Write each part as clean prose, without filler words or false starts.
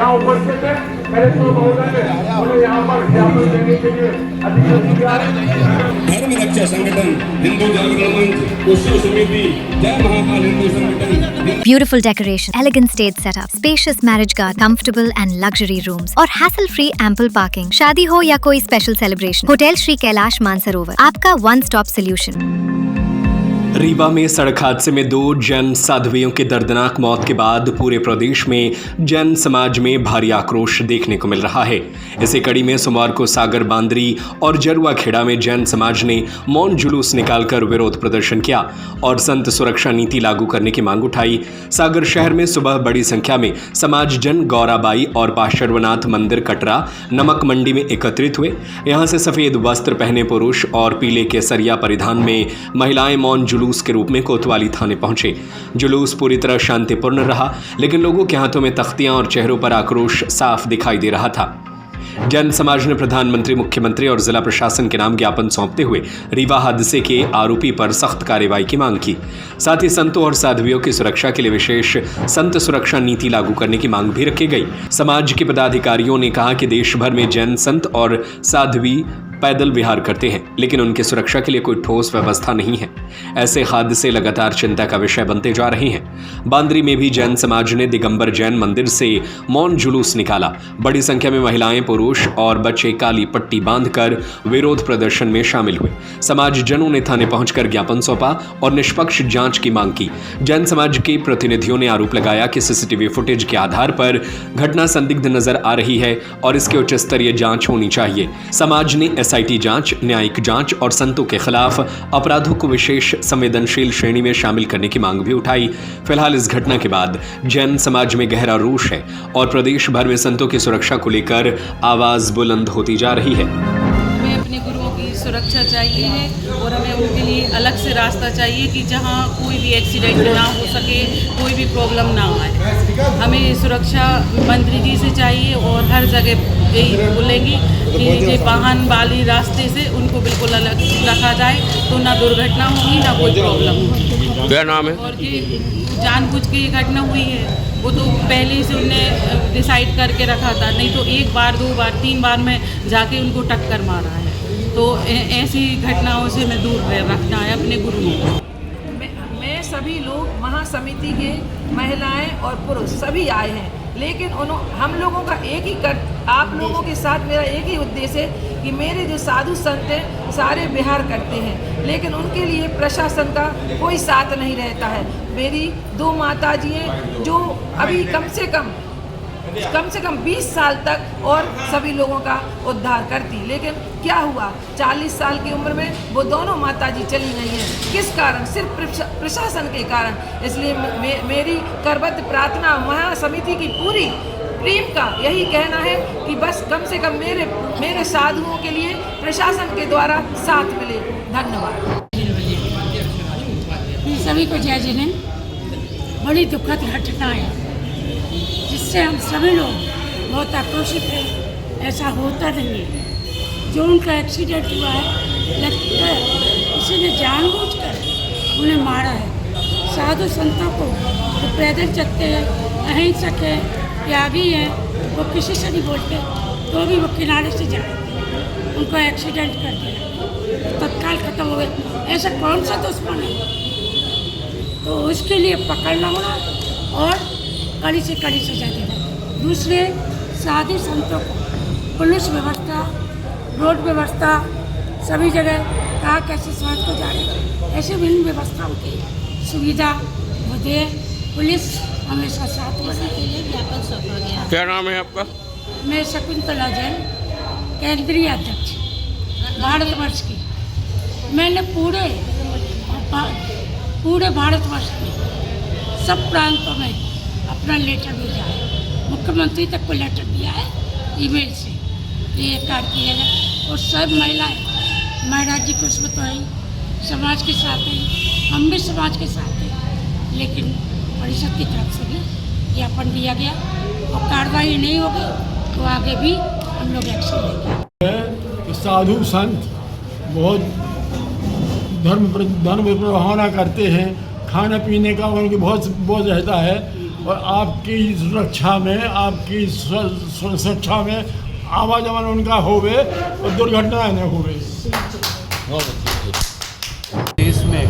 यहाँ उपस्थित है कलेक्टर महोदय उन्हें यहाँ पर ज्ञापन देने के लिए धर्म रक्षा संगठन हिंदू जागरण मंच उत्सव समिति जय महाकाल हिंदू संगठन। Beautiful decoration, elegant stage setup, spacious marriage garden, comfortable and luxury rooms और hassle-free ample parking। शादी हो या कोई special celebration, hotel Shri Kailash Mansarovar आपका वन स्टॉप सोल्यूशन। रीवा में सड़क हादसे में 2 जैन साध्वियों की दर्दनाक मौत के बाद पूरे प्रदेश में जैन समाज में भारी आक्रोश देखने को मिल रहा है। इसी कड़ी में सोमवार को सागर बांदरी और जरुआ खेड़ा में जैन समाज ने मौन जुलूस निकालकर विरोध प्रदर्शन किया और संत सुरक्षा नीति लागू करने की मांग उठाई। सागर शहर में सुबह बड़ी संख्या में समाजजन गौराबाई और पार्श्वनाथ मंदिर कटरा नमक मंडी में एकत्रित हुए। यहाँ से सफेद वस्त्र पहने पुरुष और पीले केसरिया परिधान में महिलाएं मौन जुलूस के रूप में कोतवाली थाने पहुंचे। जुलूस पूरी तरह शांतिपूर्ण रहा, लेकिन लोगों के हाथों में तख्तियां और चेहरों पर आक्रोश साफ दिखाई दे रहा था। जैन समाज ने प्रधानमंत्री, मुख्यमंत्री और जिला प्रशासन के नाम ज्ञापन सौंपते हुए रीवा हादसे के आरोपी पर सख्त कार्रवाई की मांग की। साथ ही संतों और साध्वियों की सुरक्षा के लिए विशेष संत सुरक्षा नीति लागू करने की मांग भी रखी गई। समाज के पदाधिकारियों ने कहा कि देश भर में जैन संत और साध्वी पैदल विहार करते हैं, लेकिन उनकी सुरक्षा के लिए कोई ठोस व्यवस्था नहीं है। ऐसे हादसे लगातार चिंता का विषय बनते जा रहे हैं। बांदरी में भी जैन समाज ने दिगंबर जैन मंदिर से मौन जुलूस निकाला। बड़ी संख्या में महिलाएं, पुरुष और बच्चे काली पट्टी बांधकर विरोध प्रदर्शन में शामिल हुए। समाजजनों ने थाने पहुंचकर ज्ञापन सौंपा और निष्पक्ष जांच की मांग की। जैन समाज के प्रतिनिधियों ने आरोप लगाया कि सीसीटीवी फुटेज के आधार पर घटना संदिग्ध नजर आ रही है और इसकी उच्च स्तरीय जांच होनी चाहिए। समाज ने एसआईटी जांच, न्यायिक जांच और संतों के खिलाफ अपराधों को विशेष संवेदनशील श्रेणी में शामिल करने की मांग भी उठाई। फिलहाल इस घटना के बाद जैन समाज में गहरा रोष है और प्रदेश भर में संतों की सुरक्षा को लेकर आवाज बुलंद होती जा रही है। हमें अपने गुरुओं की सुरक्षा चाहिए है और हमें उनके लिए अलग से रास्ता चाहिए कि जहां कोई भी एक्सीडेंट ना हो सके, कोई भी प्रॉब्लम ना आए। हमें सुरक्षा मंत्री जी से चाहिए और हर जगह यही बोलेंगी कि ये वाहन वाली रास्ते से उनको बिल्कुल अलग रखा जाए, तो ना दुर्घटना होगी ना कोई प्रॉब्लम होगी। क्या नाम है? और ये जानबूझ के ये घटना हुई है, वो तो पहले से उनने डिसाइड करके रखा था, नहीं तो 1 बार 2 बार 3 बार में जाके उनको टक्कर मारा है। तो ऐसी घटनाओं से हमें दूर रखना है अपने गुरुओं को। मैं सभी लोग महासमिति के महिलाएं और पुरुष सभी आए हैं, लेकिन हम लोगों का एक ही आप लोगों के साथ मेरा एक ही उद्देश्य है कि मेरे जो साधु संत हैं सारे विहार करते हैं, लेकिन उनके लिए प्रशासन का कोई साथ नहीं रहता है। मेरी 2 माताजी हैं जो अभी कम से कम 20 साल तक और सभी लोगों का उद्धार करती, लेकिन क्या हुआ 40 साल की उम्र में वो दोनों माताजी चली गई हैं। किस कारण? सिर्फ प्रशासन के कारण। इसलिए मेरी करबद्ध प्रार्थना महासमिति की पूरी टीम का यही कहना है कि बस कम से कम मेरे साधुओं के लिए प्रशासन के द्वारा साथ मिले। धन्यवाद। सभी को जय जिनेन। बड़ी दुखद घटना है जिससे हम सभी लोग बहुत आक्रोशित हैं। ऐसा होता नहीं है। जो उनका एक्सीडेंट हुआ है, लगता है किसी ने जानबूझकर उन्हें मारा है। साधु संतों को जो पैदल चलते हैं, अहिंसक है, त्यागी है, वो किसी से नहीं बोलते, तो भी वो किनारे से जाए, उनको एक्सीडेंट कर दिया, तत्काल खत्म हो गए। ऐसा कौन सा दुश्मन है? तो उसके लिए पकड़ना होगा और कड़ी से कड़ी सजा देना। दूसरे साधु संतों को पुलिस व्यवस्था, रोड व्यवस्था, सभी जगह कहाँ कैसे समाज को जाने, ऐसे विभिन्न व्यवस्थाओं की सुविधा वो दे। पुलिस हमेशा साथ बढ़ने के लिए ज्ञापन सौंपा गया। क्या नाम है आपका? मैं शकुंतला जैन, केंद्रीय अध्यक्ष भारतवर्ष की। मैंने पूरे भारतवर्ष में सब प्रांतों में अपना लेटर भेजा है। मुख्यमंत्री तक को लेटर दिया है ईमेल से, ये कार्य किया है। और सब महिलाएं, महाराज जी खुश तो हैं, समाज के साथ हैं, हम भी समाज के साथ हैं, लेकिन परिषद की तरफ से भी ज्ञापन दिया गया और कार्रवाई नहीं होगी तो आगे भी हम लोग एक्शन लेंगे। साधु संत बहुत धर्म प्रभावना करते हैं। खाने पीने का उनकी बहुत रहता है, और आपकी सुरक्षा में, आपकी सुरक्षा में आवागमन उनका होवे और दुर्घटनाएं न होवे। देश में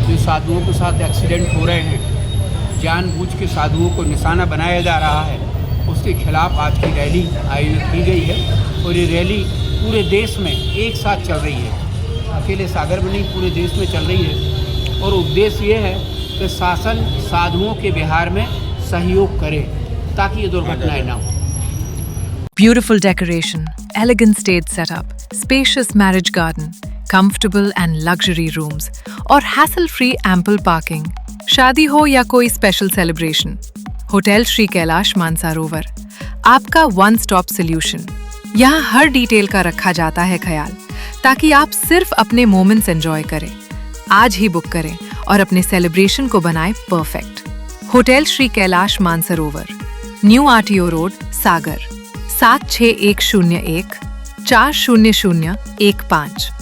जो साधुओं के साथ एक्सीडेंट हो रहे हैं, जानबूझ के साधुओं को निशाना बनाया जा रहा है, उसके खिलाफ आज की रैली आयोजित की गई है। और ये रैली पूरे देश में एक साथ चल रही है, अकेले सागर में नहीं, पूरे देश में चल रही है। और उद्देश्य ये है कि शासन साधुओं के बिहार में सहयोग करे ताकि ये दुर्घटनाएं ना हो। Beautiful decoration, elegant stage setup, spacious marriage garden, comfortable and luxury rooms और hassle-free ample parking। शादी हो या कोई special celebration, hotel Shri Kailash Mansarovar आपका वन स्टॉप सॉल्यूशन। यहाँ हर डिटेल का रखा जाता है ख्याल, ताकि आप सिर्फ अपने मोमेंट्स एंजॉय करें। आज ही बुक करें और अपने सेलिब्रेशन को बनाएं perfect. Hotel Shri Kailash Mansarovar, new RTO road, Sagar 76101 40015।